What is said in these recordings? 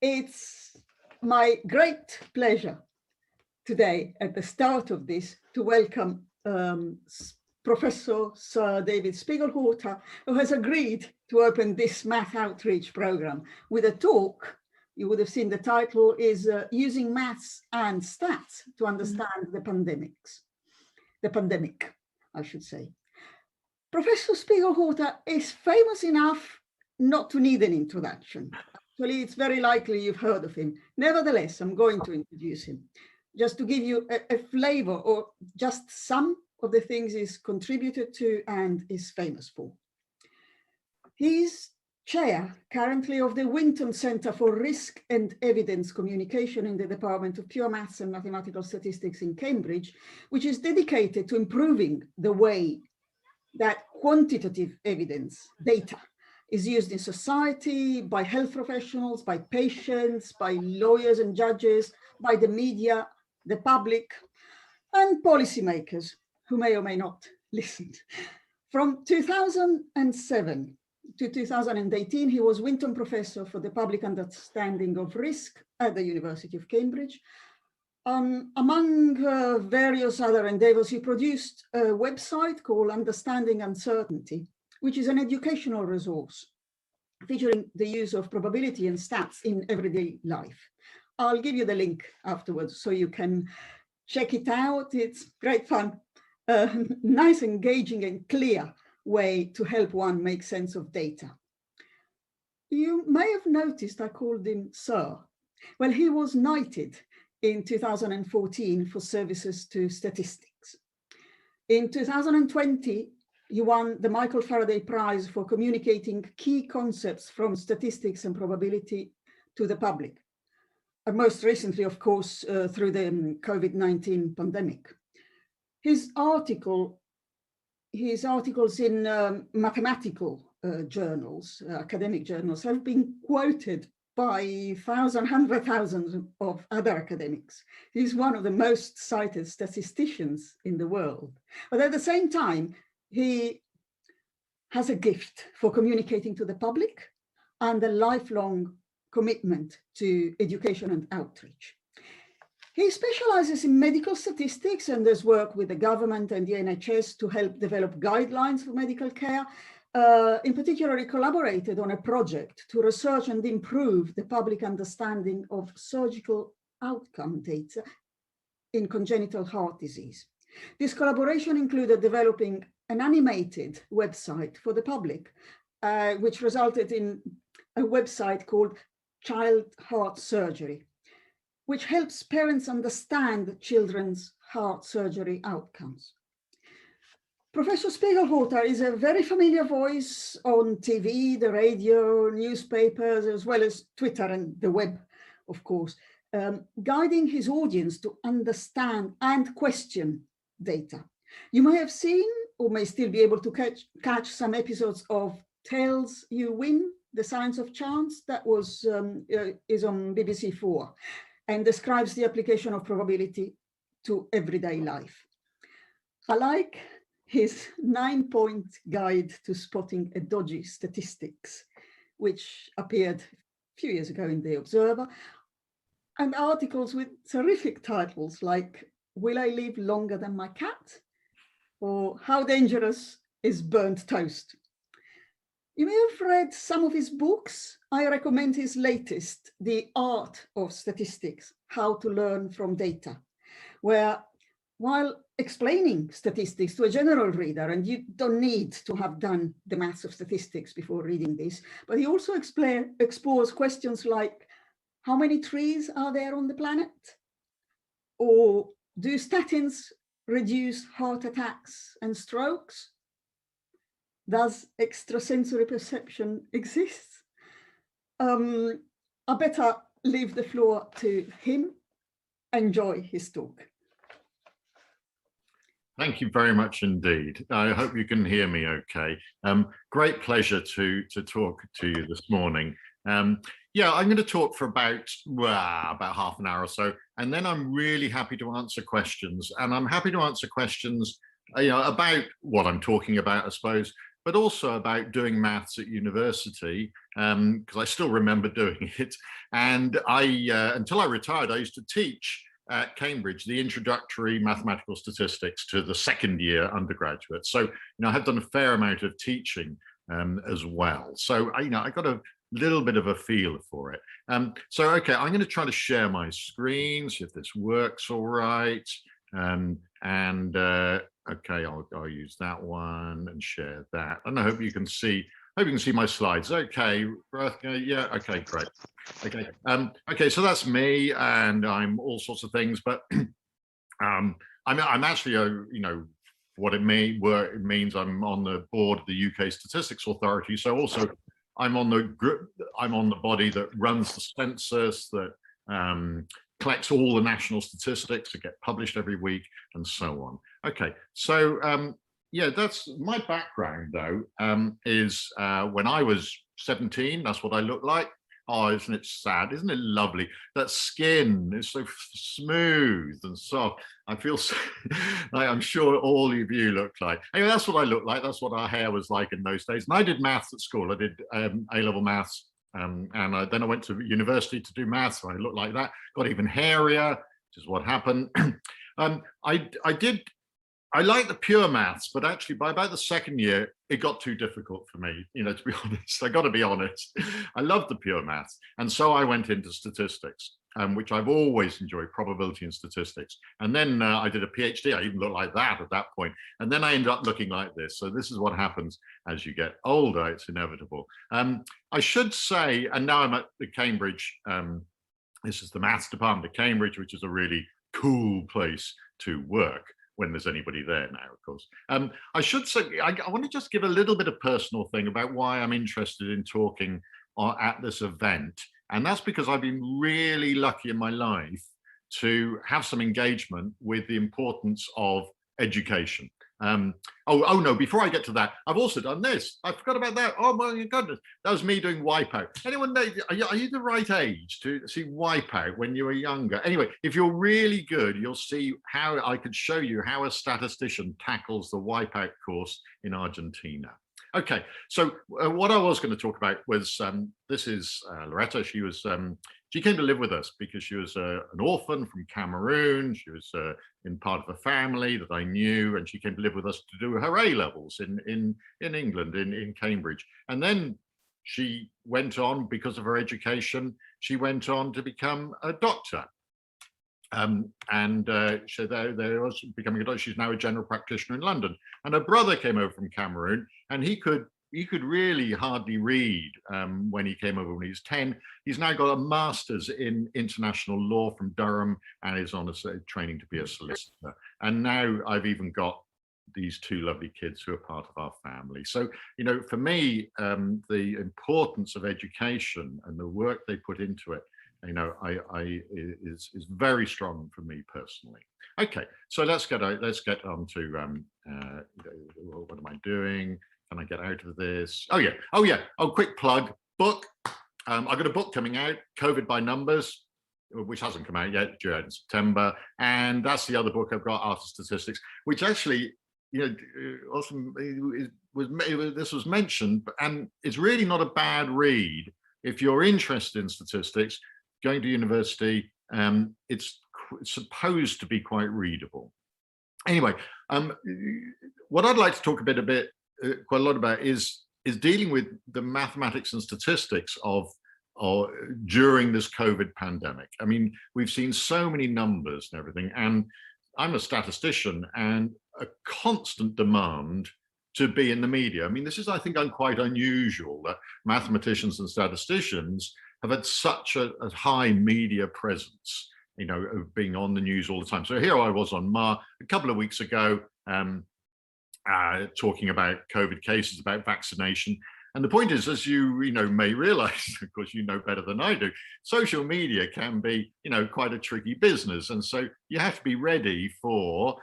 It's my great pleasure today, at the start of this, to welcome Professor Sir David Spiegelhalter, who has agreed to open this math outreach program with a talk. You would have seen the title is Using Maths and Stats to Understand the Pandemic, I should say. Professor Spiegelhalter is famous enough not to need an introduction. Actually, it's very likely you've heard of him. Nevertheless, I'm going to introduce him, just to give you a flavor or just some of the things he's contributed to and is famous for. He's chair currently of the Winton Centre for Risk and Evidence Communication in the Department of Pure Maths and Mathematical Statistics in Cambridge, which is dedicated to improving the way that quantitative evidence, data, is used in society, by health professionals, by patients, by lawyers and judges, by the media, the public, and policymakers who may or may not listen. From 2007 to 2018, he was Winton Professor for the Public Understanding of Risk at the University of Cambridge. Among various other endeavors, he produced a website called Understanding Uncertainty, which is an educational resource featuring the use of probability and stats in everyday life. I'll give you the link afterwards so you can check it out. It's great fun, nice, engaging and clear way to help one make sense of data. You may have noticed I called him Sir. Well, he was knighted in 2014 for services to statistics. In 2020, he won the Michael Faraday Prize for communicating key concepts from statistics and probability to the public. And most recently, of course, through the COVID-19 pandemic. His articles in mathematical journals, academic journals, have been quoted by hundreds of thousands of other academics. He's one of the most cited statisticians in the world. But at the same time, he has a gift for communicating to the public and a lifelong commitment to education and outreach. He specializes in medical statistics and has worked with the government and the NHS to help develop guidelines for medical care. In particular, he collaborated on a project to research and improve the public understanding of surgical outcome data in congenital heart disease. This collaboration included developing an animated website for the public, which resulted in a website called Child Heart Surgery, which helps parents understand children's heart surgery outcomes. Professor Spiegelhalter is a very familiar voice on TV, the radio, newspapers, as well as Twitter and the web, of course, guiding his audience to understand and question data. You may have seen or may still be able to catch some episodes of Tells You Win, The Science of Chance, that is on BBC4 and describes the application of probability to everyday life. I like his 9-point guide to spotting a dodgy statistics, which appeared a few years ago in The Observer, and articles with terrific titles like Will I Live Longer Than My Cat? Or How Dangerous is Burnt Toast? You may have read some of his books. I recommend his latest, The Art of Statistics, How to Learn from Data, where while explaining statistics to a general reader, and you don't need to have done the maths of statistics before reading this, but he also explores questions like, how many trees are there on the planet? Or do statins reduce heart attacks and strokes? Does extrasensory perception exist? I better leave the floor to him. Enjoy his talk. Thank you very much indeed. I hope you can hear me okay. Great pleasure to talk to you this morning. Yeah, I'm going to talk for about half an hour or so, and then I'm really happy to answer questions. And I'm happy to answer questions about what I'm talking about, I suppose, but also about doing maths at university, because I still remember doing it. And until I retired, I used to teach at Cambridge the introductory mathematical statistics to the second year undergraduates. So, I have done a fair amount of teaching as well. So, I got a little bit of a feel for it. So, okay, I'm going to try to share my screen, see if this works all right. Okay, I'll use that one and share that. And I hope you can see. Hope you can see my slides. Okay, yeah. Okay, great. Okay. Okay, so that's me, and I'm all sorts of things. But I'm actually what it means. I'm on the board of the UK Statistics Authority. So also, I'm on the body that runs the census, that collects all the national statistics that get published every week, and so on. Okay, so yeah, that's my background, though, is when I was 17, that's what I looked like. Oh, isn't it sad? Isn't it lovely? That skin is so smooth and soft. I feel so, like I'm sure all of you look like. Anyway, that's what I looked like. That's what our hair was like in those days. And I did maths at school. I did A-level maths. And then I went to university to do maths. And I looked like that. Got even hairier, which is what happened. I liked the pure maths, but actually by about the second year, it got too difficult for me, to be honest. I got to be honest. I loved the pure maths. And so I went into statistics, which I've always enjoyed, probability and statistics. And then I did a PhD. I even looked like that at that point. And then I ended up looking like this. So this is what happens as you get older. It's inevitable. I should say, and now I'm at the Cambridge, this is the maths department at Cambridge, which is a really cool place to work when there's anybody there now, of course. I should say, I want to just give a little bit of personal thing about why I'm interested in talking at this event. And that's because I've been really lucky in my life to have some engagement with the importance of education. Oh no, before I get to that, I've also done this. I forgot about that. Oh my goodness, that was me doing Wipeout. Anyone know, are you the right age to see Wipeout when you were younger? Anyway, if you're really good, you'll see how I could show you how a statistician tackles the Wipeout course in Argentina. Okay, so what I was going to talk about was, this is Loretta. She came to live with us because she was an orphan from Cameroon. She was in part of a family that I knew, and she came to live with us to do her A-levels in England, in Cambridge. And then she went on, because of her education, she went on to become a doctor. So there was becoming a doctor. She's now a general practitioner in London. And her brother came over from Cameroon, and he could really hardly read when he came over when he was 10. He's now got a master's in international law from Durham and is on a training to be a solicitor. And now I've even got these two lovely kids who are part of our family. So, for me, the importance of education and the work they put into it, is very strong for me personally. Okay, so let's get on to what am I doing? Can I get out of this? Oh yeah. Quick plug. Book. I've got a book coming out, COVID by Numbers, which hasn't come out yet, due out in September. And that's the other book I've got, After Statistics, which actually, also this was mentioned, and it's really not a bad read if you're interested in statistics. Going to university, it's supposed to be quite readable. Anyway, what I'd like to talk quite a lot about is dealing with the mathematics and statistics of during this COVID pandemic. I mean, we've seen so many numbers and everything, and I'm a statistician, and a constant demand to be in the media. I mean, this is, I think, quite unusual that mathematicians and statisticians have had such a high media presence, of being on the news all the time. So here I was on a couple of weeks ago, talking about COVID cases, about vaccination. And the point is, as you may realize, of course, better than I do, social media can be, quite a tricky business. And so you have to be ready for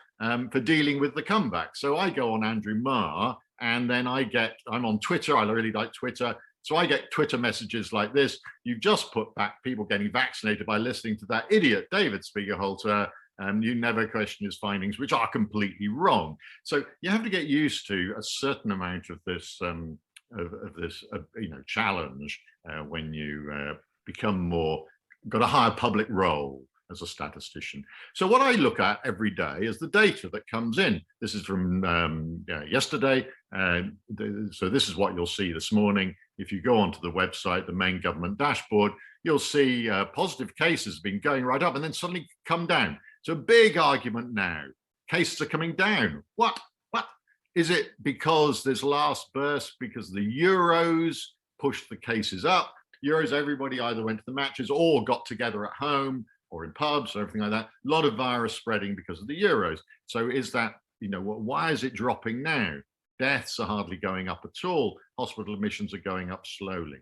dealing with the comeback. So I go on Andrew Marr, and then I'm on Twitter. I really like Twitter. So I get Twitter messages like this: you've just put back people getting vaccinated by listening to that idiot, David Spiegelhalter, You never question his findings, which are completely wrong. So you have to get used to a certain amount of this challenge when you become more, got a higher public role as a statistician. So what I look at every day is the data that comes in. This is from yesterday. So this is what you'll see this morning. If you go onto the website, the main government dashboard, you'll see positive cases have been going right up and then suddenly come down. So a big argument now. Cases are coming down. What? Is it because this last burst, because the Euros pushed the cases up? Euros, everybody either went to the matches or got together at home or in pubs or everything like that. A lot of virus spreading because of the Euros. So is that, why is it dropping now? Deaths are hardly going up at all. Hospital admissions are going up slowly.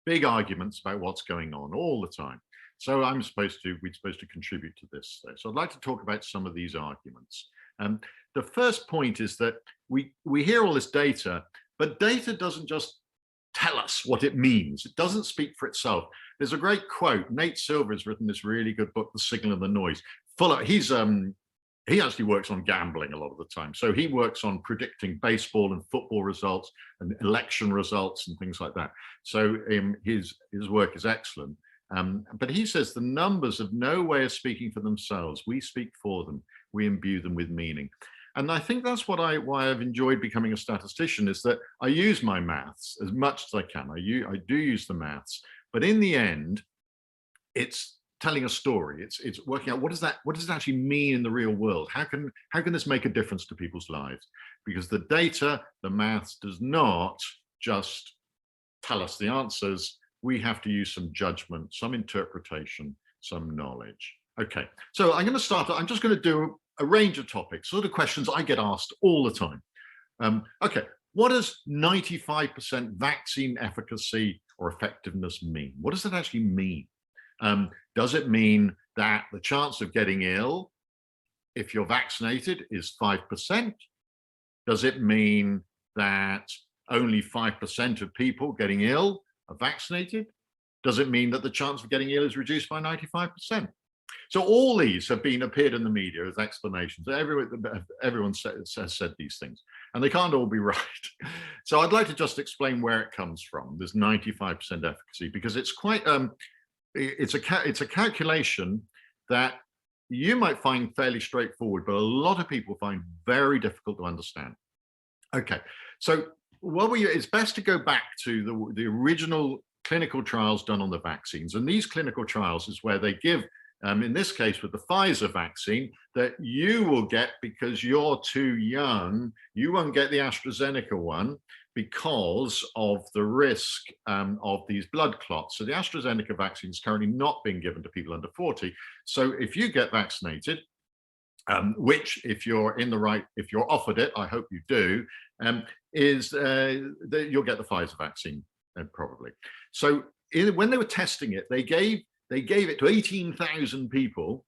Big arguments about what's going on all the time. So we're supposed to contribute to this. So I'd like to talk about some of these arguments. The first point is that we hear all this data, but data doesn't just tell us what it means. It doesn't speak for itself. There's a great quote. Nate Silver has written this really good book, The Signal and the Noise. He actually works on gambling a lot of the time. So he works on predicting baseball and football results and election results and things like that. So his work is excellent. But he says the numbers have no way of speaking for themselves. We speak for them. We imbue them with meaning. And I think that's why I've enjoyed becoming a statistician, is that I use my maths as much as I can. I do use the maths, but in the end, it's telling a story. It's working out what does it actually mean in the real world? How can this make a difference to people's lives? Because the data, the maths does not just tell us the answers. We have to use some judgment, some interpretation, some knowledge. Okay, so I'm just going to do a range of topics, sort of questions I get asked all the time. Okay, what does 95% vaccine efficacy or effectiveness mean? What does that actually mean? Does it mean that the chance of getting ill if you're vaccinated is 5%? Does it mean that only 5% of people getting ill are vaccinated? Does it mean that the chance of getting ill is reduced by 95%? So all these have appeared in the media as explanations. Everyone has said these things, and they can't all be right. So I'd like to just explain where it comes from, this 95% efficacy, because it's quite, it's a calculation that you might find fairly straightforward, but a lot of people find very difficult to understand. Okay, so it's best to go back to the original clinical trials done on the vaccines. And these clinical trials is where they give, in this case with the Pfizer vaccine, that you will get, because you're too young, you won't get the AstraZeneca one because of the risk of these blood clots. So the AstraZeneca vaccine is currently not being given to people under 40. So if you get vaccinated, which if you're offered it, I hope you do, you'll get the Pfizer vaccine probably. So when they were testing it, they gave it to 18,000 people,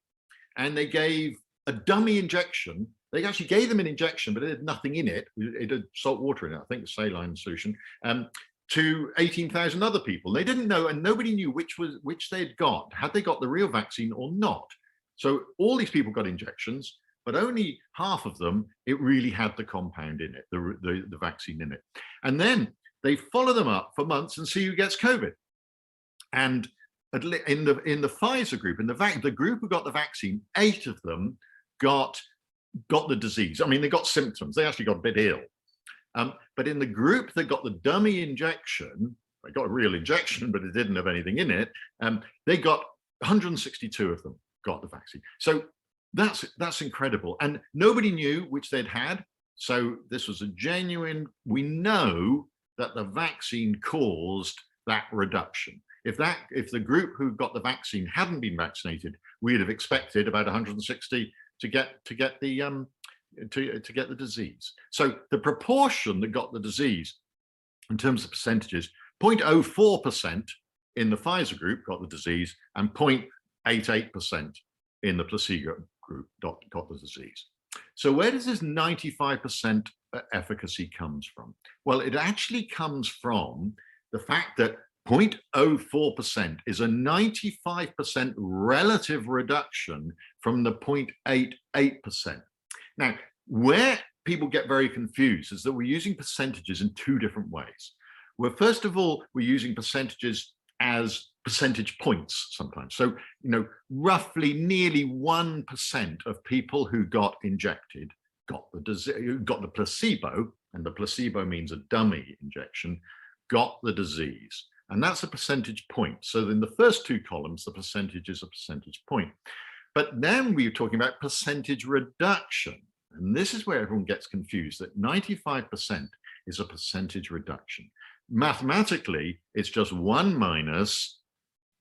and they gave a dummy injection. They actually gave them an injection, but it had nothing in it. It had salt water in it, I think, saline solution, to 18,000 other people. They didn't know, and nobody knew which they had got. Had they got the real vaccine or not? So all these people got injections, but only half of them, it really had the compound in it, the vaccine in it. And then they follow them up for months and see who gets COVID. And in the Pfizer group, the group who got the vaccine, 8 of them got the disease. I mean, they got symptoms. They actually got a bit ill. But in the group that got the dummy injection, they got a real injection, but it didn't have anything in it. They got 162 of them got the vaccine. So that's incredible. And nobody knew which they'd had. So this was a genuine, we know that the vaccine caused that reduction. If the group who got the vaccine hadn't been vaccinated, we'd have expected about 160 to get the disease. So the proportion that got the disease, in terms of percentages, 0.04% in the Pfizer group got the disease, and 0.88% in the placebo group got the disease. So where does this 95% efficacy comes from? Well, it actually comes from the fact that 0.04% is a 95% relative reduction from the 0.88%. Now, where people get very confused is that we're using percentages in two different ways. Well, first of all, we're using percentages as percentage points sometimes. So, roughly nearly 1% of people who got injected got the placebo, and the placebo means a dummy injection, got the disease. And that's a percentage point. So in the first two columns, the percentage is a percentage point. But then we're talking about percentage reduction. And this is where everyone gets confused, that 95% is a percentage reduction. Mathematically, it's just 1 minus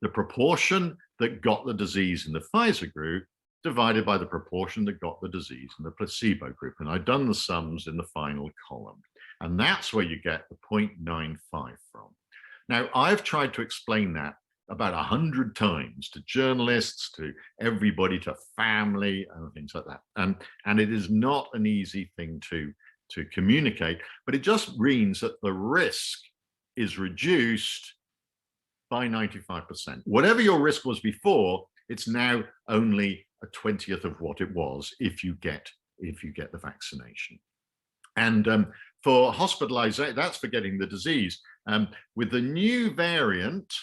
the proportion that got the disease in the Pfizer group divided by the proportion that got the disease in the placebo group. And I've done the sums in the final column. And that's where you get the 0.95 from. Now, I've tried to explain that about 100 times to journalists, to everybody, to family, and things like that. And it is not an easy thing to communicate, but it just means that the risk is reduced by 95%. Whatever your risk was before, it's now only a 20th of what it was if you get the vaccination. And for hospitalization, that's for getting the disease. With the new variant,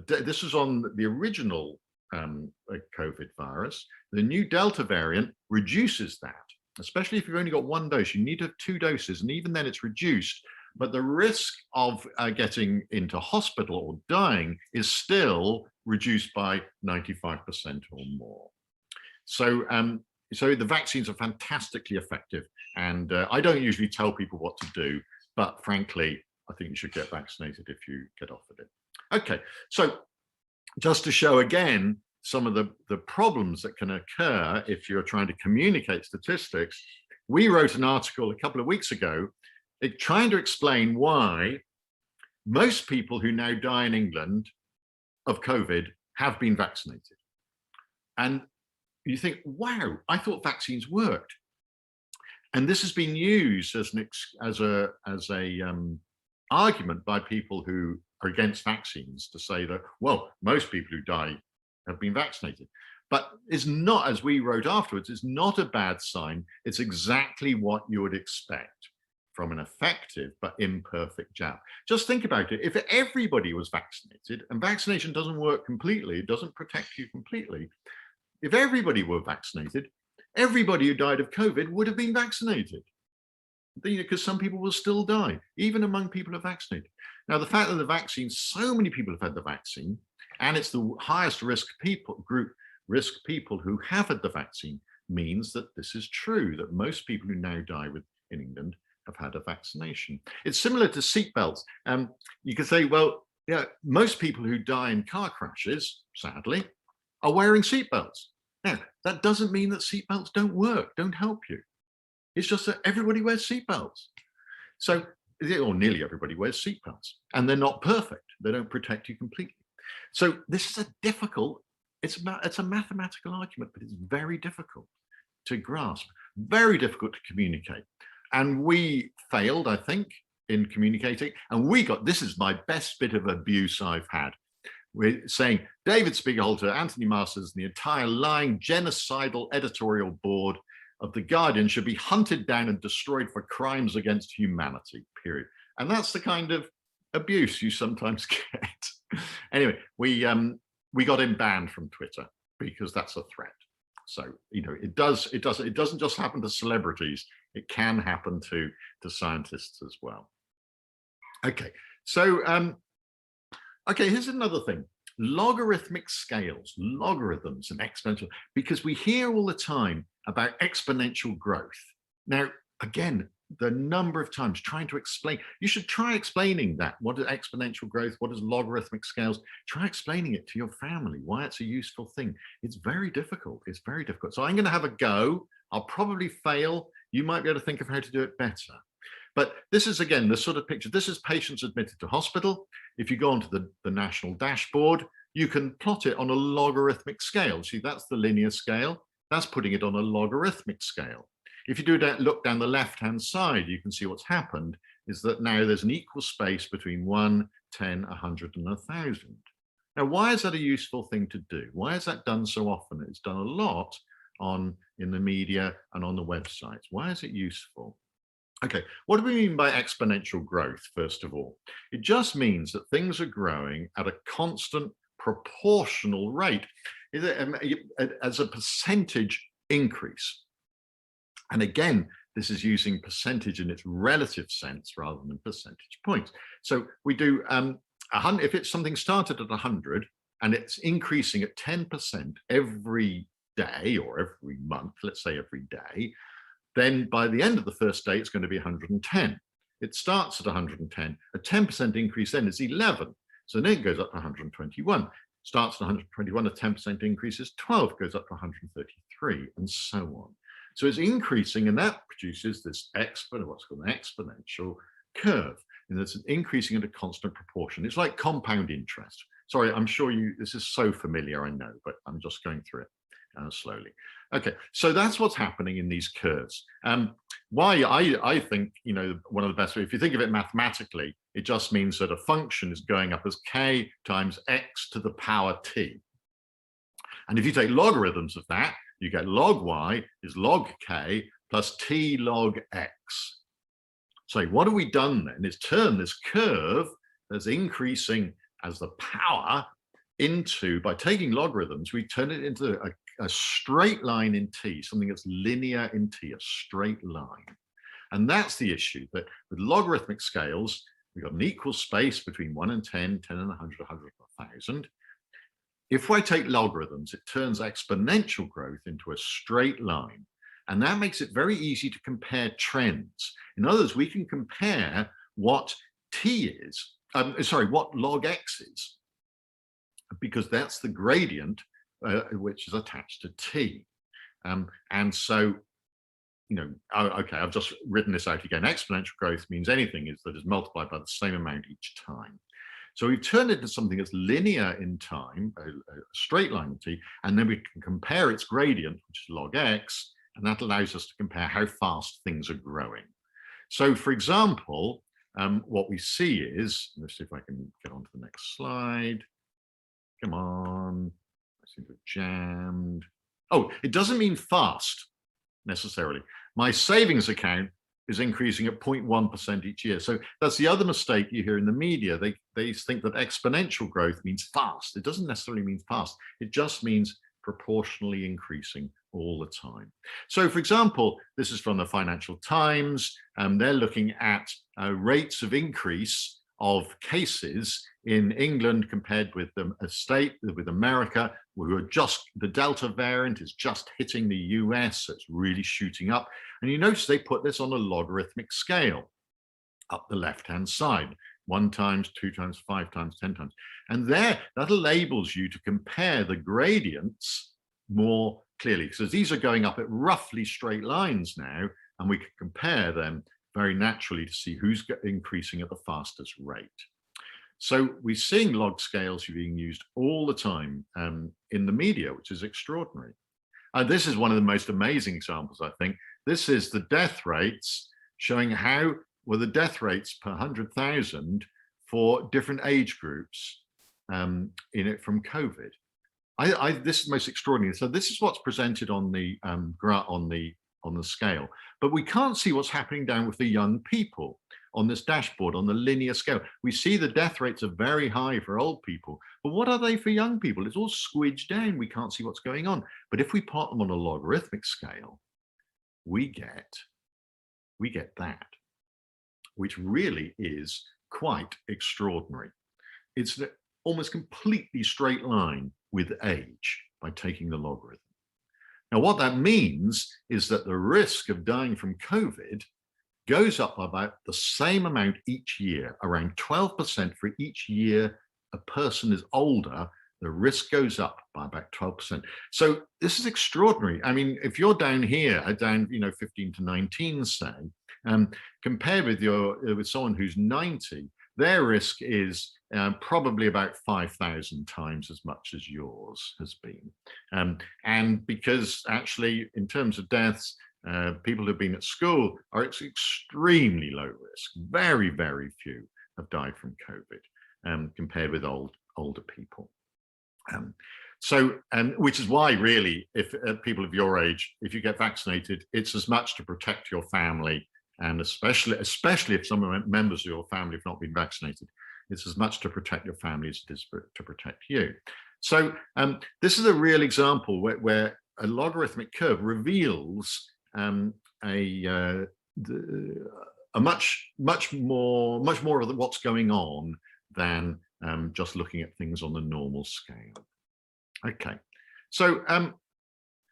this was on the original COVID virus, the new Delta variant reduces that, especially if you've only got one dose. You need to have 2 doses, and even then it's reduced. But the risk of getting into hospital or dying is still reduced by 95% or more. So the vaccines are fantastically effective. And I don't usually tell people what to do, but frankly, I think you should get vaccinated if you get offered it. Okay, so just to show again some of the problems that can occur if you're trying to communicate statistics, we wrote an article a couple of weeks ago trying to explain why most people who now die in England of COVID have been vaccinated. And you think, wow, I thought vaccines worked. And this has been used as an argument by people who are against vaccines to say that, well, most people who die have been vaccinated. But it's not, as we wrote afterwards, it's not a bad sign. It's exactly what you would expect from an effective but imperfect jab. Just think about it. If everybody was vaccinated, and vaccination doesn't work completely, it doesn't protect you completely. If everybody were vaccinated, everybody who died of COVID would have been vaccinated, because some people will still die, even among people who are vaccinated. Now, the fact that the vaccine, so many people have had the vaccine, and it's the highest risk people who have had the vaccine, means that this is true, that most people who now die in England have had a vaccination. It's similar to seatbelts. You could say, well, yeah, most people who die in car crashes, sadly, are wearing seatbelts. Now, that doesn't mean that seatbelts don't work, don't help you. It's just that everybody wears seatbelts. So, or nearly everybody wears seatbelts, and they're not perfect. They don't protect you completely. So this is it's a mathematical argument, but it's very difficult to grasp, very difficult to communicate. And we failed, I think, in communicating. And this is my best bit of abuse I've had. We're saying David Spiegelhalter, Anthony Masters, and the entire lying, genocidal editorial board of The Guardian should be hunted down and destroyed for crimes against humanity, period. And that's the kind of abuse you sometimes get. Anyway, we got him banned from Twitter because that's a threat. So, it doesn't just happen to celebrities. It can happen to scientists as well. Okay, so, here's another thing. Logarithmic scales, logarithms and exponential, because we hear all the time about exponential growth. Now, again, the number of times trying to explain, you should try explaining that. What is exponential growth? What is logarithmic scales? Try explaining it to your family, why it's a useful thing. It's very difficult. It's very difficult. So I'm going to have a go. I'll probably fail. You might be able to think of how to do it better. But this is, again, the sort of picture. This is patients admitted to hospital. If you go onto the national dashboard, you can plot it on a logarithmic scale. See, that's the linear scale. That's putting it on a logarithmic scale. If you look down the left-hand side, you can see what's happened is that now there's an equal space between 1, 10, 100, and 1,000. Now, why is that a useful thing to do? Why is that done so often? It's done a lot in the media and on the websites. Why is it useful? Okay, what do we mean by exponential growth, first of all? It just means that things are growing at a constant proportional rate as a percentage increase. And again, this is using percentage in its relative sense rather than percentage points. So we do, if it's something started at 100 and it's increasing at 10% every day or every month, let's say every day, then by the end of the first day, it's going to be 110. It starts at 110. A 10% increase then is 11. So then it goes up to 121. Starts at 121, a 10% increase is 12, goes up to 133, and so on. So it's increasing, and that produces this what's called an exponential curve. And it's increasing at a constant proportion. It's like compound interest. Sorry, I'm sure this is so familiar, I know, but I'm just going through it slowly. Okay, so that's what's happening in these curves. Why I think, one of the best ways, if you think of it mathematically, it just means that a function is going up as k times x to the power t. And if you take logarithms of that, you get log y is log k plus t log x. So what have we done then is turn this curve that's increasing as the power into, by taking logarithms, we turn it into a straight line in t, something that's linear in t, a straight line. And that's the issue, that with logarithmic scales, we've got an equal space between 1 and 10, 10 and 100, 100 and 1,000. If I take logarithms, it turns exponential growth into a straight line. And that makes it very easy to compare trends. In other words, we can compare what t is, what log x is, because that's the gradient which is attached to t. And so, okay, I've just written this out again. Exponential growth means anything that is multiplied by the same amount each time. So we've turned it into something that's linear in time, a straight line in t, and then we can compare its gradient, which is log x, and that allows us to compare how fast things are growing. So for example, what we see is, let's see if I can get on to the next slide. Come on, I seem to have jammed. Oh, it doesn't mean fast necessarily. My savings account is increasing at 0.1% each year. So that's the other mistake you hear in the media. They think that exponential growth means fast. It doesn't necessarily mean fast. It just means proportionally increasing all the time. So for example, this is from the Financial Times. They're looking at rates of increase of cases in England compared with with America, the Delta variant is just hitting the US, so it's really shooting up. And you notice they put this on a logarithmic scale up the left-hand side, 1 times, 2 times, 5 times, 10 times. And there, that enables you to compare the gradients more clearly. So these are going up at roughly straight lines now, and we can compare them very naturally to see who's increasing at the fastest rate. So we're seeing log scales being used all the time in the media, which is extraordinary. This is one of the most amazing examples, I think. This is the death rates showing how were the death rates per 100,000 for different age groups from COVID. This is most extraordinary. So this is what's presented on the scale, but we can't see what's happening down with the young people on this dashboard on the linear scale. We see the death rates are very high for old people, but what are they for young people? It's all squidged down. We can't see what's going on. But if we plot them on a logarithmic scale, we get that, which really is quite extraordinary. It's an almost completely straight line with age by taking the logarithm. Now, what that means is that the risk of dying from COVID goes up by about the same amount each year, around 12% for each year a person is older, the risk goes up by about 12%. So this is extraordinary. I mean, if you're down here, down 15 to 19, say, compared with someone who's 90, their risk is probably about 5,000 times as much as yours has been. And because actually, in terms of deaths, people who've been at school are at extremely low risk. Very, very few have died from COVID. compared with older people. Which is why really, if people of your age, if you get vaccinated, it's as much to protect your family, and especially if some members of your family have not been vaccinated, it's as much to protect your family as it is to protect you. So this is a real example where a logarithmic curve reveals a much more of what's going on than just looking at things on the normal scale. Okay, so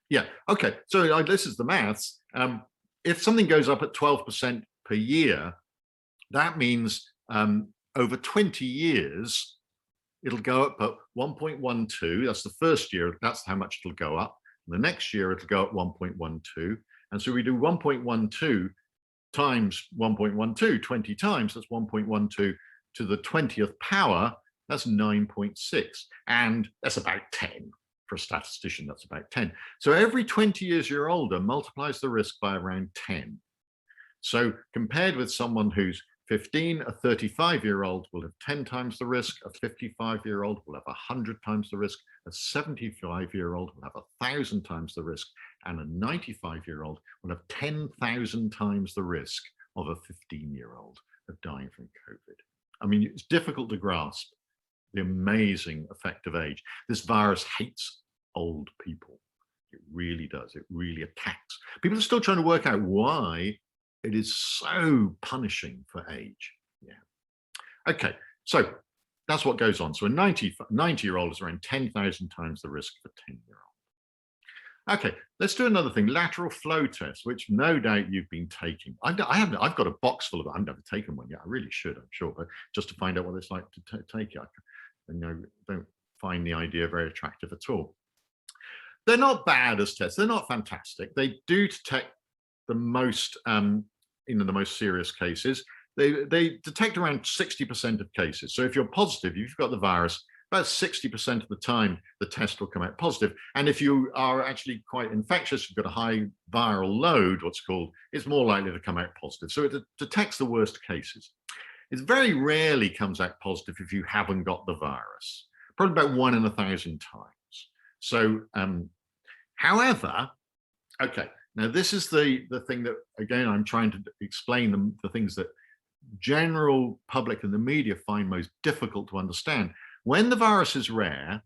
yeah, okay, so this is the maths. If something goes up at 12% per year, that means over 20 years, it'll go up at 1.12. That's the first year, that's how much it'll go up. The next year, it'll go at 1.12. And so we do 1.12 times 1.12, 20 times, that's 1.12 to the 20th power, that's 9.6. And that's about 10. For a statistician, that's about 10. So every 20 years you're older multiplies the risk by around 10. So compared with someone who's 15, a 35-year-old will have 10 times the risk, a 55-year-old will have 100 times the risk, a 75-year-old will have 1,000 times the risk, and a 95-year-old will have 10,000 times the risk of a 15-year-old of dying from COVID. I mean, it's difficult to grasp the amazing effect of age. This virus hates old people. It really does. It really attacks. People are still trying to work out why it is so punishing for age. Yeah. Okay, so that's what goes on. So a 90-year-old is around 10,000 times the risk of a 10-year-old. Okay, let's do another thing, lateral flow test, which no doubt you've been taking. I've got a box full of it. I've never taken one yet. I really should, I'm sure, but just to find out what it's like to take it. I don't find the idea very attractive at all. They're not bad as tests. They're not fantastic. They do detect the most, the most serious cases. They detect around 60% of cases. So if you're positive, you've got the virus, about 60% of the time, the test will come out positive. And if you are actually quite infectious, you've got a high viral load, what's called, it's more likely to come out positive. So it detects the worst cases. It very rarely comes out positive if you haven't got the virus, probably about 1 in 1,000 times. So, however, okay, now this is the thing that, again, I'm trying to explain the things that general public and the media find most difficult to understand. When the virus is rare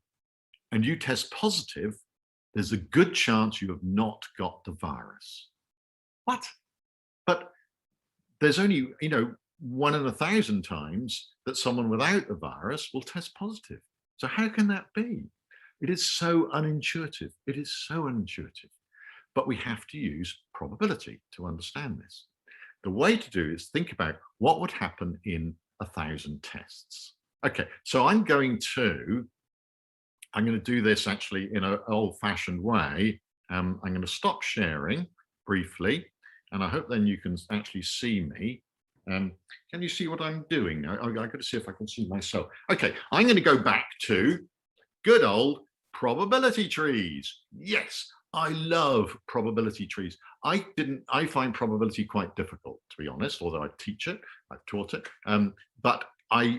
and you test positive, there's a good chance you have not got the virus. What? But there's only, 1 in 1,000 times that someone without the virus will test positive. So how can that be? It is so unintuitive. It is so unintuitive. But we have to use probability to understand this. The way to do is think about what would happen in 1,000 tests. Okay, so I'm going to do this actually in an old-fashioned way. I'm going to stop sharing briefly, and I hope then you can actually see me. Can you see what I'm doing? I've got to see if I can see myself. Okay, I'm going to go back to good old probability trees. Yes, I love probability trees. I find probability quite difficult, to be honest, although I teach it, I've taught it. But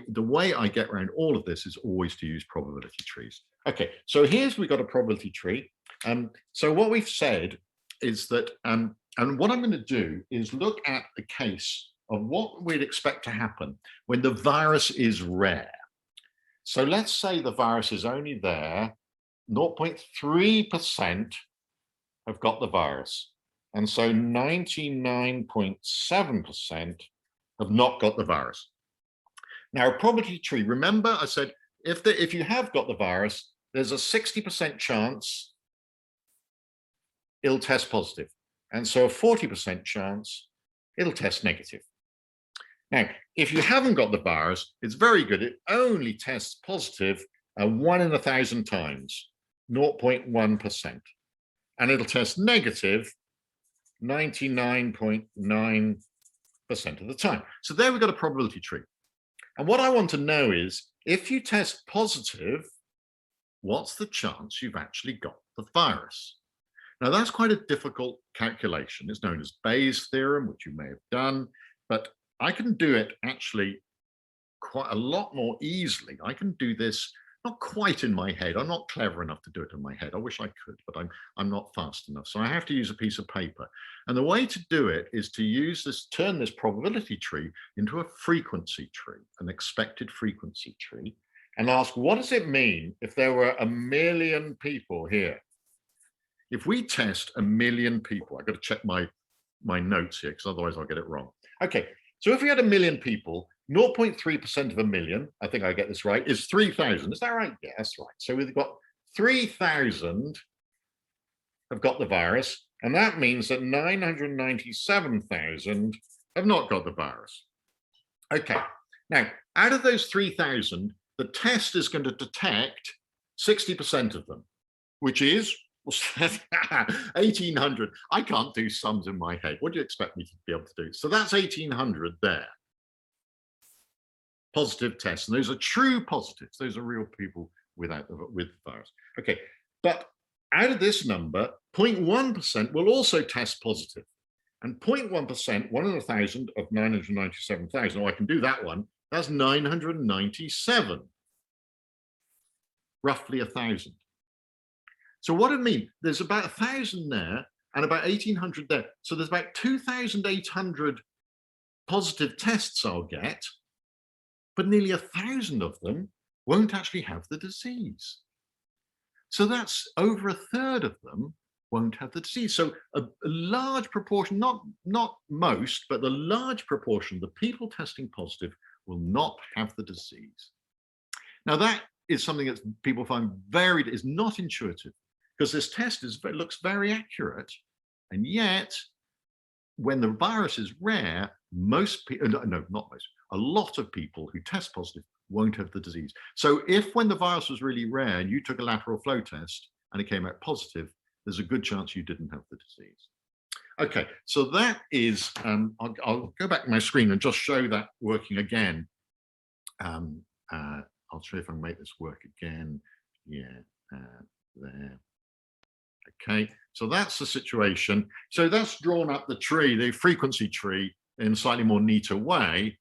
the way I get around all of this is always to use probability trees. Okay, so we've got a probability tree. So what we've said is that, and what I'm going to do is look at a case of what we'd expect to happen when the virus is rare. So let's say the virus is only there, 0.3% have got the virus. And so 99.7% have not got the virus. Now, a probability tree, remember I said, if you have got the virus, there's a 60% chance it'll test positive. And so a 40% chance it'll test negative. Now, if you haven't got the virus, it's very good. It only tests positive 1 in 1,000 times, 0.1%. And it'll test negative 99.9% of the time. So there we've got a probability tree. And what I want to know is, if you test positive, what's the chance you've actually got the virus? Now, that's quite a difficult calculation. It's known as Bayes' theorem, which you may have done, but I can do it actually quite a lot more easily. I can do this not quite in my head. I'm not clever enough to do it in my head. I wish I could, but I'm not fast enough. So I have to use a piece of paper. And the way to do it is to use this, turn this probability tree into a frequency tree, an expected frequency tree, and ask, what does it mean if there were 1 million people here? If we test 1 million people, I've got to check my notes here because otherwise I'll get it wrong. Okay, so if we had 1 million people, 0.3% of 1 million, I think I get this right, is 3,000. Is that right? Yeah, that's right. So we've got 3,000 have got the virus, and that means that 997,000 have not got the virus. Okay, now out of those 3,000, the test is going to detect 60% of them, which is 1,800. I can't do sums in my head. What do you expect me to be able to do? So that's 1,800 there. Positive tests, and those are true positives. Those are real people with the virus. Okay, but out of this number, 0.1% will also test positive, and 0.1%, 1 in 1,000 of 997,000. Oh, I can do that one. That's 997, roughly 1,000. So what does it mean? There's about 1,000 there and about 1,800 there. So there's about 2,800 positive tests I'll get, but nearly 1,000 of them won't actually have the disease. So that's over a third of them won't have the disease. So a large proportion, not most, but the large proportion of the people testing positive will not have the disease. Now that is something that people find is not intuitive, because this test looks very accurate, and yet when the virus is rare, most people, no, not most, a lot of people who test positive won't have the disease. So if when the virus was really rare and you took a lateral flow test and it came out positive, there's a good chance you didn't have the disease. Okay, so that is, I'll go back to my screen and just show that working again. I'll show if I can make this work again. Yeah, there. Okay, so that's the situation. So that's drawn up the tree, the frequency tree, in a slightly more neater way.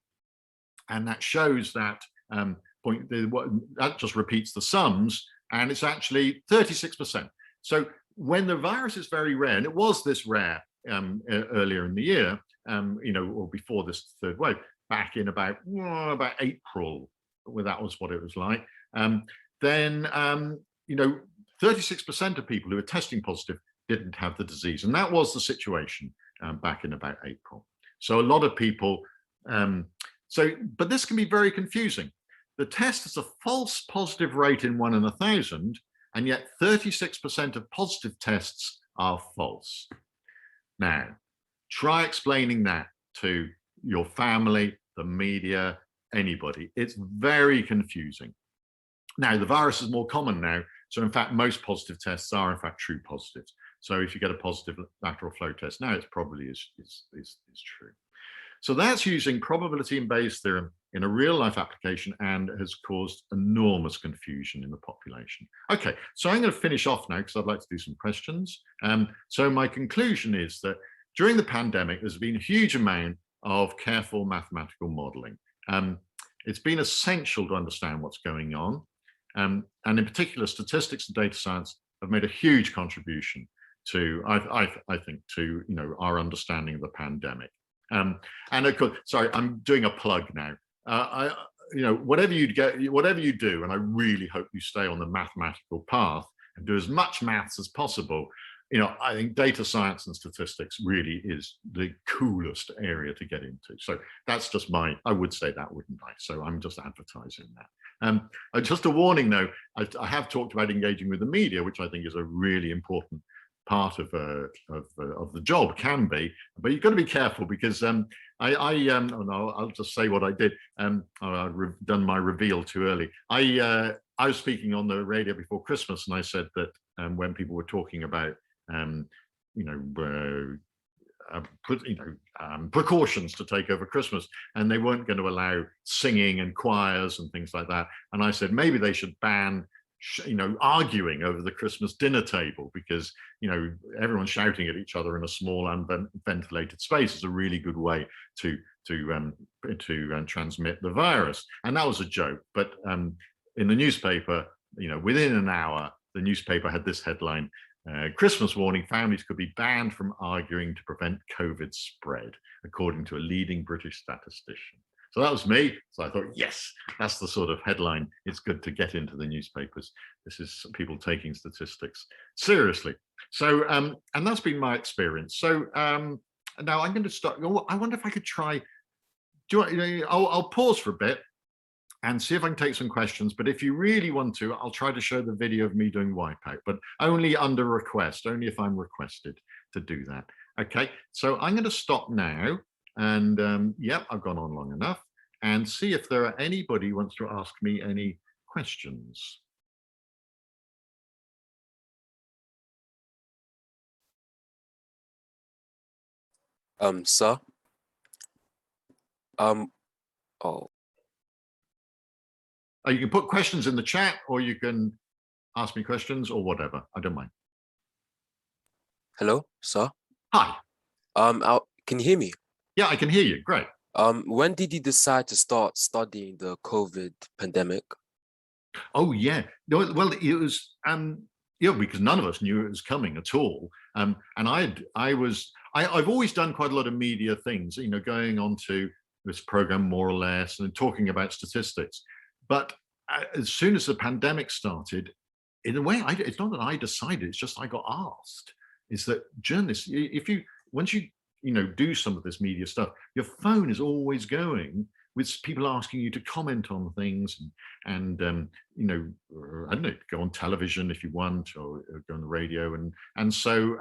And that shows that that just repeats the sums, and it's actually 36%. So when the virus is very rare, and it was this rare earlier in the year, or before this third wave, back in about April, well, that was what it was like. Then 36% of people who were testing positive didn't have the disease, and that was the situation back in about April. So a lot of people. But this can be very confusing. The test is a false positive rate in 1 in 1,000, and yet 36% of positive tests are false. Now, try explaining that to your family, the media, anybody. It's very confusing. Now, the virus is more common now, so in fact, most positive tests are in fact true positives. So if you get a positive lateral flow test now, it's probably is true. So that's using probability and Bayes' theorem in a real life application, and has caused enormous confusion in the population. Okay, so I'm going to finish off now because I'd like to do some questions. So my conclusion is that during the pandemic, there's been a huge amount of careful mathematical modeling. It's been essential to understand what's going on. And in particular, statistics and data science have made a huge contribution to, I think, to our understanding of the pandemic. And of course, sorry, I'm doing a plug now. Whatever you do, and I really hope you stay on the mathematical path and do as much maths as possible. I think data science and statistics really is the coolest area to get into. So that's just I would say that, wouldn't I? So I'm just advertising that. Just a warning though, I have talked about engaging with the media, which I think is a really important part of the job, can be, but you've got to be careful, because I'll just say what I did. I've done my reveal too early. I was speaking on the radio before Christmas, and I said that when people were talking about precautions to take over Christmas, and they weren't going to allow singing and choirs and things like that, and I said maybe they should ban arguing over the Christmas dinner table, because everyone's shouting at each other in a small unventilated space is a really good way to transmit the virus. And that was a joke. But in the newspaper, within an hour, the newspaper had this headline: Christmas warning, families could be banned from arguing to prevent COVID spread, according to a leading British statistician. So that was me. So I thought, yes, that's the sort of headline it's good to get into the newspapers. This is people taking statistics seriously. So, and that's been my experience. So now I'm going to start. I wonder if I could try. I'll pause for a bit and see if I can take some questions. But if you really want to, I'll try to show the video of me doing Wipeout, but only under request, only if I'm requested to do that. Okay, so I'm going to stop now. And yep, I've gone on long enough, and see if there are anybody who wants to ask me any questions. Sir. Oh, you can put questions in the chat, or you can ask me questions, or whatever. I don't mind. Hello, sir. Hi. Can you hear me? Yeah, I can hear you. Great. When did you decide to start studying the COVID pandemic? Oh yeah. Well, it was because none of us knew it was coming at all. And I've always done quite a lot of media things, going on to this program more or less and talking about statistics. But as soon as the pandemic started, in a way, it's not that I decided, it's just I got asked. Is that journalists, once you do some of this media stuff, your phone is always going with people asking you to comment on things and I don't know, go on television if you want, or go on the radio, and so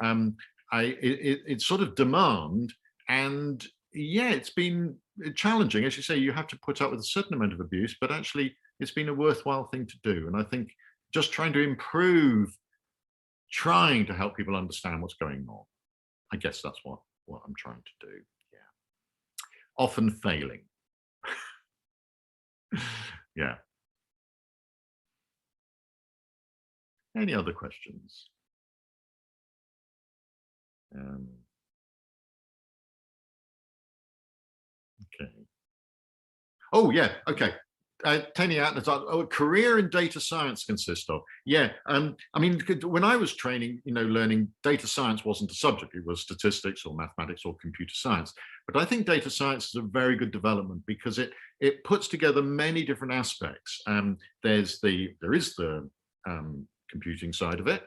it's sort of demand, and yeah, it's been challenging. As you say, you have to put up with a certain amount of abuse, but actually it's been a worthwhile thing to do. And I think just trying to improve, trying to help people understand what's going on, I guess that's what I'm trying to do. Yeah, often failing. Yeah. Any other questions? Okay. Oh yeah. Okay. Tenny Atlas, a career in data science consists of. Yeah, I mean, when I was training, learning, data science wasn't a subject. It was statistics or mathematics or computer science. But I think data science is a very good development because it puts together many different aspects. There is the computing side of it,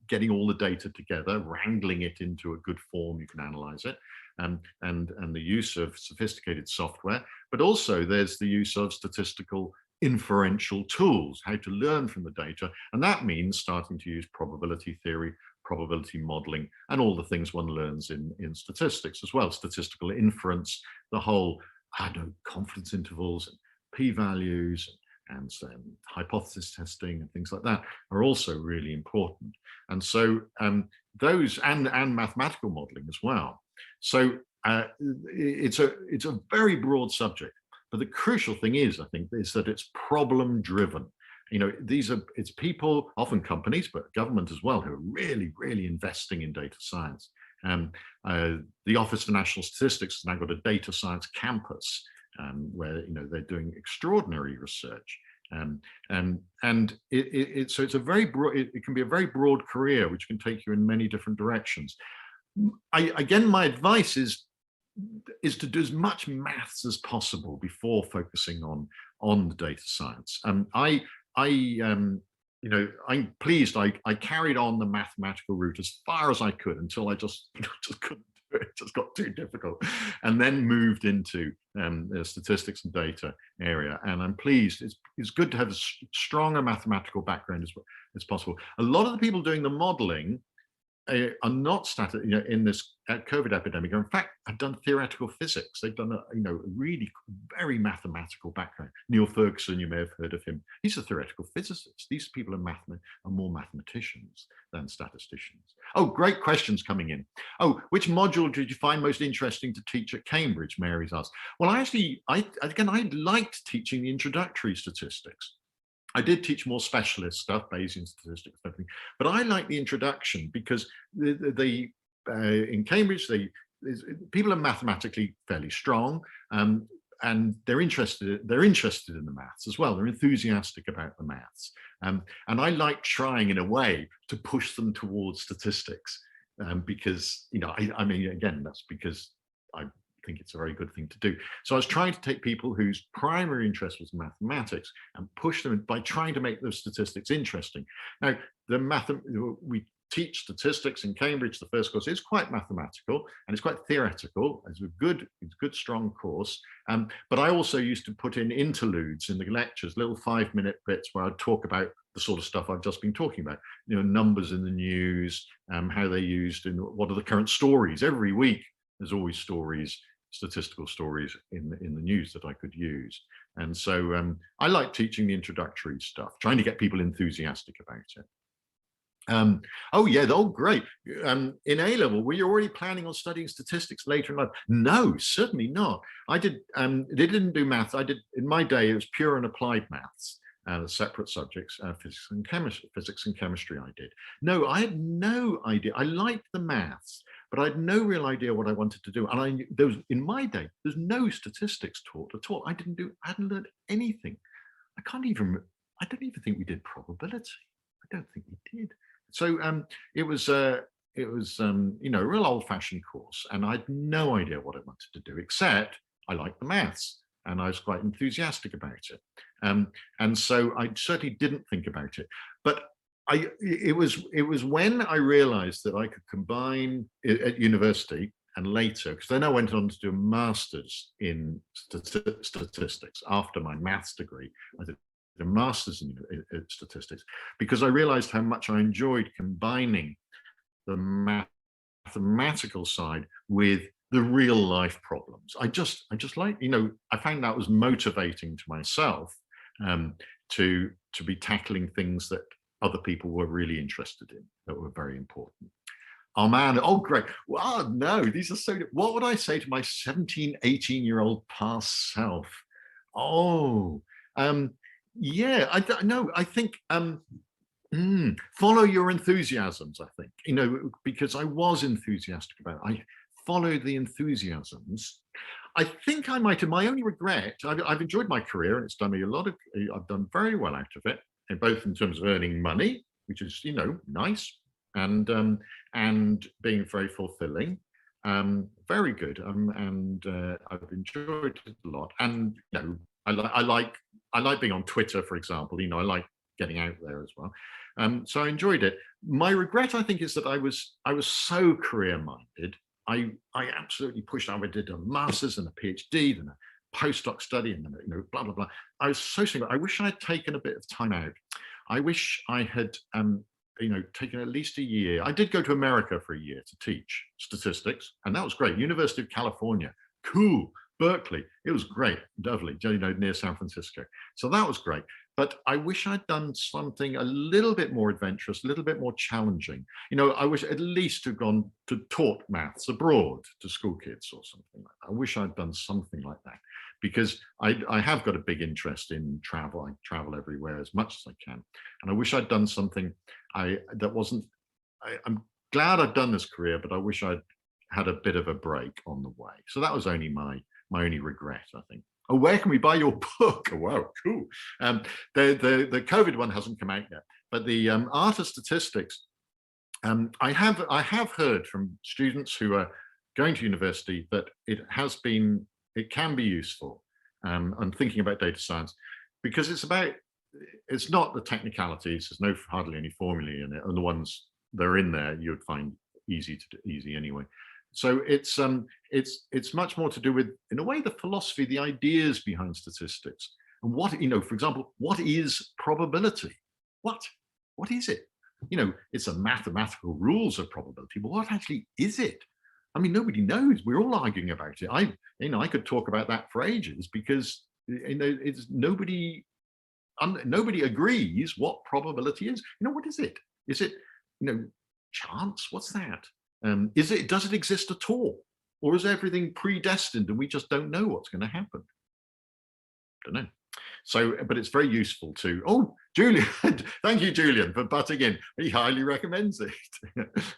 getting all the data together, wrangling it into a good form, you can analyze it. And the use of sophisticated software, but also there's the use of statistical inferential tools, how to learn from the data. And that means starting to use probability theory, probability modeling, and all the things one learns in statistics as well. Statistical inference, the whole, confidence intervals, and p-values, and hypothesis testing and things like that are also really important. And so those and mathematical modeling as well. So it's a very broad subject, but the crucial thing is, I think, is that it's problem driven. It's people, often companies, but government as well, who are really, really investing in data science. The Office for National Statistics has now got a data science campus where they're doing extraordinary research. So it's a very broad. It can be a very broad career, which can take you in many different directions. Again, my advice is to do as much maths as possible before focusing on the data science. I'm pleased I carried on the mathematical route as far as I could until I just couldn't do it. It just got too difficult, and then moved into the statistics and data area. And I'm pleased. It's good to have as strong a mathematical background as possible. A lot of the people doing the modeling are not in this COVID epidemic, or in fact have done theoretical physics. They've done a really very mathematical background. Neil Ferguson, you may have heard of him. He's a theoretical physicist. These people are more mathematicians than statisticians. Oh, great questions coming in. Oh, which module did you find most interesting to teach at Cambridge? Mary's asked. Well, I liked teaching the introductory statistics. I did teach more specialist stuff, Bayesian statistics, but I like the introduction because in Cambridge, people are mathematically fairly strong, and they're interested in the maths as well. They're enthusiastic about the maths, and I like trying in a way to push them towards statistics, because I mean, again, that's because I think it's a very good thing to do. So I was trying to take people whose primary interest was mathematics and push them by trying to make those statistics interesting. Now, we teach statistics in Cambridge. The first course is quite mathematical and it's quite theoretical. It's a good, strong course. But I also used to put in interludes in the lectures, little 5-minute bits where I'd talk about the sort of stuff I've just been talking about. Numbers in the news, how they're used, and what are the current stories. Every week, there's always stories, statistical stories in the news that I could use. And so I like teaching the introductory stuff, trying to get people enthusiastic about it. Oh yeah, great. In A-level, were you already planning on studying statistics later in life? No, certainly not. They didn't do maths. In my day, it was pure and applied maths, separate subjects, physics and chemistry I did. No, I had no idea. I liked the maths, but I had no real idea what I wanted to do. And in my day, there's no statistics taught at all. I hadn't learned anything. I don't even think we did probability. I don't think we did. So it was a real old-fashioned course, and I had no idea what I wanted to do, except I liked the maths and I was quite enthusiastic about it. And so I certainly didn't think about it. But it was when I realized that I could combine at university and later, because then I went on to do a master's in statistics after my maths degree. I did a master's in statistics, because I realized how much I enjoyed combining the mathematical side with the real life problems. I just like, I found that was motivating to myself, to be tackling things that other people were really interested in, that were very important. Oh man, oh great. Wow, no, these are so, what would I say to my 17, 18-year-old past self? Oh, yeah, I think follow your enthusiasms, I think, because I was enthusiastic about it. I followed the enthusiasms. I think I might have, my only regret, I've enjoyed my career and it's done me I've done very well out of it, both in terms of earning money, which is, nice, and being very fulfilling, very good, and I've enjoyed it a lot. And I like being on Twitter, for example. I like getting out there as well. So I enjoyed it. My regret, I think, is that I was so career-minded. I absolutely pushed. I did a master's and a PhD, then a postdoc study, and then blah blah blah. I was so single. I wish I had taken a bit of time out. I wish I had taken at least a year. I did go to America for a year to teach statistics, and that was great. University of California, cool. Berkeley, it was great, lovely, near San Francisco. So that was great. But I wish I'd done something a little bit more adventurous, a little bit more challenging. I wish at least to have gone to taught maths abroad to school kids or something like that. I wish I'd done something like that, because I have got a big interest in travel. I travel everywhere as much as I can. And I wish I'd done something that wasn't, I'm glad I've done this career, but I wish I'd had a bit of a break on the way. So that was only my only regret, I think. Oh, where can we buy your book? Oh, wow, cool. The COVID one hasn't come out yet, but the Art of Statistics, I have heard from students who are going to university that it can be useful, and thinking about data science, because it's not the technicalities. There's hardly any formulae in it, and the ones that are in there you would find easy anyway. So it's much more to do with, in a way, the philosophy, the ideas behind statistics, and what, for example, what is probability? What is it? It's a mathematical rules of probability, but what actually is it? I mean, nobody knows. We're all arguing about it. I could talk about that for ages, because it's nobody agrees what probability is. What is it? Is it chance? What's that? Does it exist at all? Or is everything predestined and we just don't know what's going to happen? Don't know. So, but it's very useful to, oh, Julian, thank you, Julian, for butting in. He highly recommends it.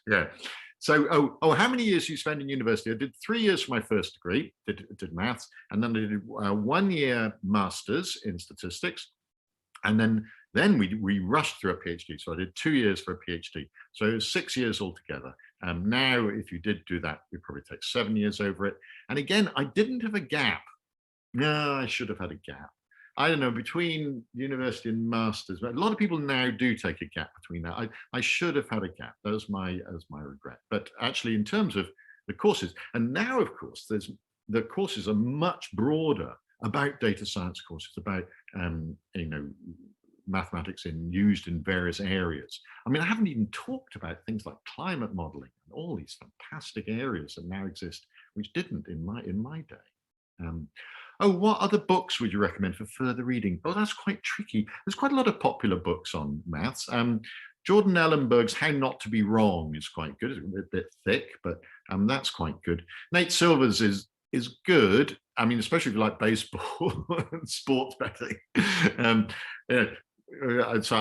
Yeah. So, how many years you spend in university? I did 3 years for my first degree, did maths, and then I did 1 year master's in statistics, and then we rushed through a PhD. So I did 2 years for a PhD. So it was 6 years altogether. Now, if you did do that, it probably takes 7 years over it. And again, I didn't have a gap. No, I should have had a gap. I don't know, between university and masters, but a lot of people now do take a gap between that. I should have had a gap. That was my regret. But actually, in terms of the courses, and now, of course, the courses are much broader about data science courses, about mathematics used in various areas. I mean, I haven't even talked about things like climate modeling and all these fantastic areas that now exist, which didn't in my day. What other books would you recommend for further reading? Oh, that's quite tricky. There's quite a lot of popular books on maths. Jordan Ellenberg's How Not to Be Wrong is quite good. It's a bit thick, but that's quite good. Nate Silver's is good. I mean, especially if you like baseball and sports betting. So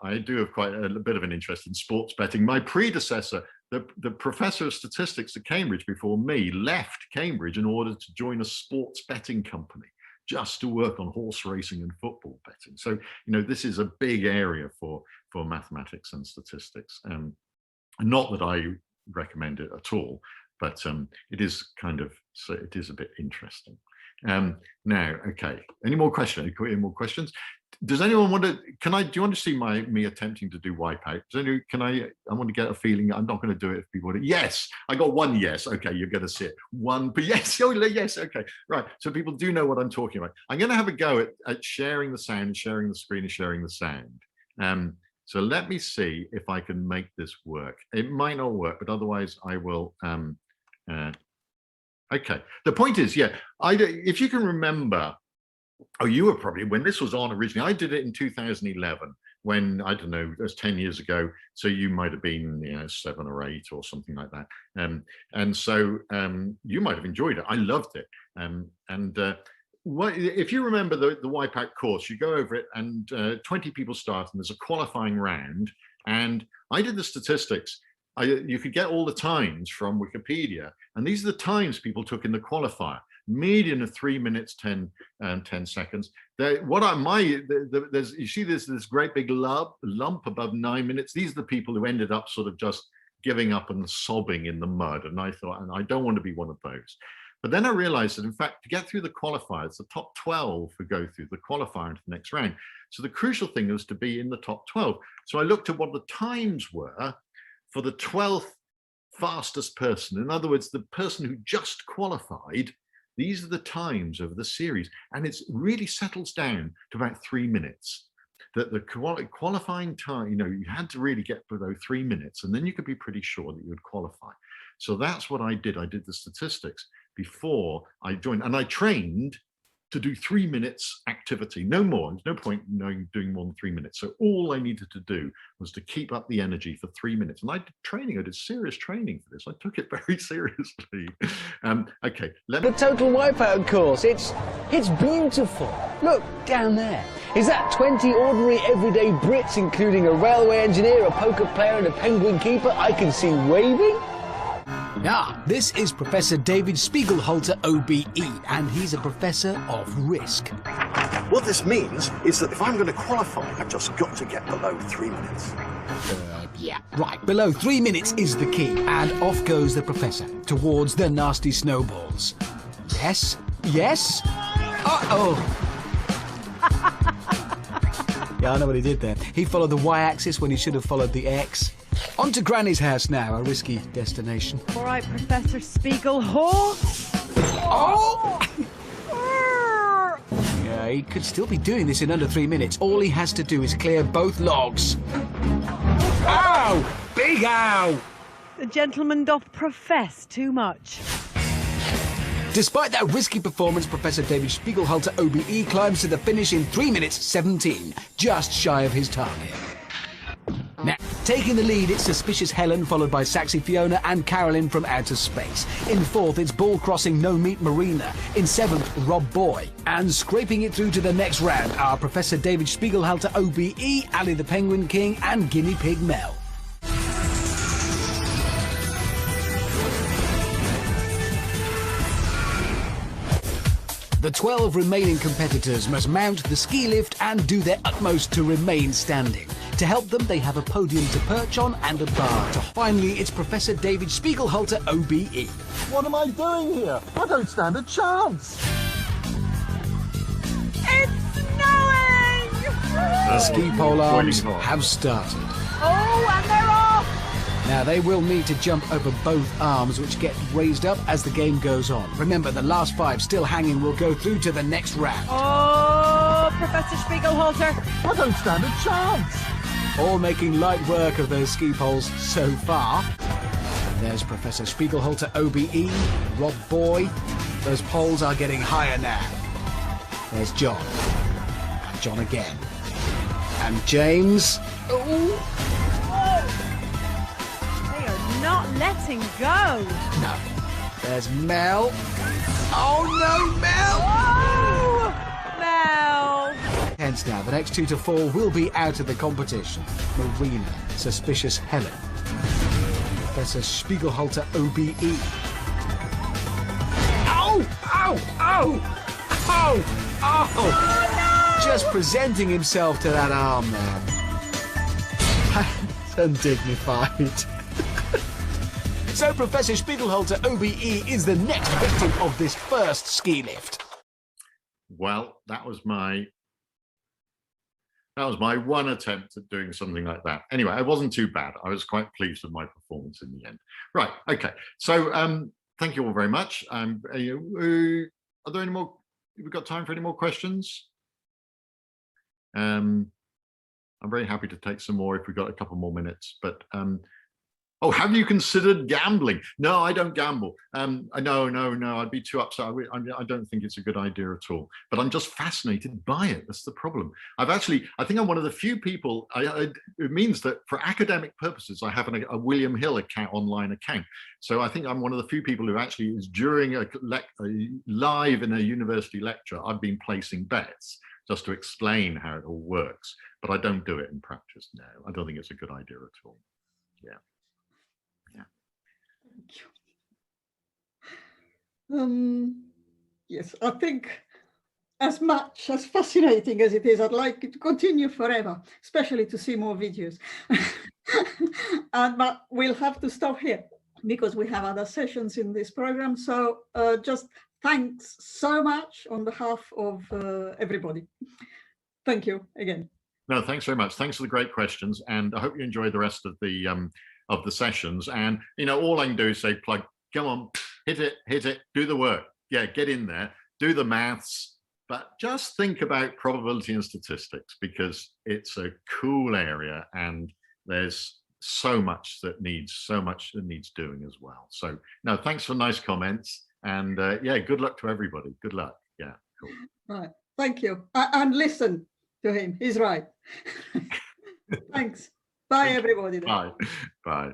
I do have quite a bit of an interest in sports betting. My predecessor, the professor of statistics at Cambridge before me, left Cambridge in order to join a sports betting company just to work on horse racing and football betting. So, this is a big area for mathematics and statistics. Not that I recommend it at all, but it is it is a bit interesting. Now, okay, any more questions? Does anyone want to, do you want to see me attempting to do Wipeout? I want to get a feeling. I'm not going to do it if people want to. Yes, I got one yes. Okay, you're going to see it. One, but yes, yes, okay. Right, so people do know what I'm talking about. I'm going to have a go at sharing the sound and sharing the screen and sharing the sound. So let me see if I can make this work. It might not work, but otherwise I will. Okay, the point is, if you can remember, you were probably, when this was on originally, I did it in 2011, when, I don't know, it was 10 years ago, so you might have been 7 or 8 or something like that. And so you might have enjoyed it. I loved it. If you remember the Wipeout course, you go over it and 20 people start and there's a qualifying round. And I did the statistics. You could get all the times from Wikipedia. And these are the times people took in the qualifier. Median of 3 minutes, 10 seconds. You see this great big lump above 9 minutes. These are the people who ended up sort of just giving up and sobbing in the mud. And I thought, and I don't want to be one of those. But then I realized that, in fact, to get through the qualifiers, the top 12 who go through the qualifier into the next round. So the crucial thing was to be in the top 12. So I looked at what the times were for the 12th fastest person. In other words, the person who just qualified. These are the times of the series, and it really settles down to about 3 minutes. That the qualifying time, you had to really get below 3 minutes, and then you could be pretty sure that you would qualify. So that's what I did. I did the statistics before I joined, and I trained to do 3 minutes activity, no more. There's no point doing more than 3 minutes. So all I needed to do was to keep up the energy for 3 minutes. And I did serious training for this. I took it very seriously. Okay, The Total Wipeout course, it's beautiful. Look, down there. Is that 20 ordinary everyday Brits, including a railway engineer, a poker player and a penguin keeper I can see waving? This is Professor David Spiegelhalter, OBE, and he's a professor of risk. What this means is that if I'm going to qualify, I've just got to get below 3 minutes. Right, below 3 minutes is the key, and off goes the professor towards the nasty snowballs. Yes? Uh-oh! Yeah, I know what he did there. He followed the y-axis when he should have followed the x. On to Granny's house now, a risky destination. All right, Professor Spiegelhalter. Oh! Yeah, he could still be doing this in under 3 minutes. All he has to do is clear both logs. Ow! Big ow! The gentleman doth profess too much. Despite that risky performance, Professor David Spiegelhalter, OBE, climbs to the finish in 3 minutes 17, just shy of his target. Now, taking the lead, it's Suspicious Helen, followed by Saxy Fiona and Carolyn from Outer Space. In fourth, it's Ball Crossing No Meat Marina. In seventh, Rob Boy. And scraping it through to the next round are Professor David Spiegelhalter, OBE, Ali the Penguin King, and Guinea Pig Mel. The 12 remaining competitors must mount the ski lift and do their utmost to remain standing. To help them, they have a podium to perch on and a bar. Finally, it's Professor David Spiegelhalter, OBE. What am I doing here? I don't stand a chance. It's snowing! The ski pole arms have started. Oh, and they're off! Now they will need to jump over both arms, which get raised up as the game goes on. Remember, the last 5 still hanging will go through to the next round. Oh, Professor Spiegelhalter. I don't stand a chance. All making light work of those ski poles so far. There's Professor Spiegelhalter, OBE, Rob Boy. Those poles are getting higher now. There's John. And John again. And James. Ooh. They are not letting go. No. There's Mel. Oh no, Mel! Oh, Mel. Hence now, the next 2 to fall will be out of the competition. Marina, Suspicious Helen. Professor Spiegelhalter, OBE. Ow! Ow! Ow! Ow! Ow! Oh, no! Just presenting himself to that arm there. That's undignified. So Professor Spiegelhalter, OBE, is the next victim of this first ski lift. Well, that was my one attempt at doing something like that. Anyway, it wasn't too bad. I was quite pleased with my performance in the end. Right. Okay. So thank you all very much. Are there any more? Have we got time for any more questions? I'm very happy to take some more if we've got a couple more minutes. But oh, have you considered gambling? No, I don't gamble. No, I'd be too upset. I don't think it's a good idea at all. But I'm just fascinated by it. That's the problem. I think I'm one of the few people. It means that for academic purposes, I have a William Hill online account. So I think I'm one of the few people who actually is during a live in a university lecture, I've been placing bets just to explain how it all works. But I don't do it in practice now. I don't think it's a good idea at all. Yeah. Yes, I think as much as fascinating as it is, I'd like it to continue forever, especially to see more videos. But we'll have to stop here because we have other sessions in this program. So just thanks so much on behalf of everybody. Thank you again. No, thanks very much. Thanks for the great questions. And I hope you enjoy the rest of the sessions. And, all I can do is say, plug, come on, hit it, do the work. Yeah, get in there, do the maths, but just think about probability and statistics because it's a cool area and there's so much that needs doing as well. So no, thanks for nice comments. And yeah, good luck to everybody. Good luck. Yeah, cool. Right. Thank you. And listen to him. He's right. Thanks. Bye, everybody. Bye. Bye.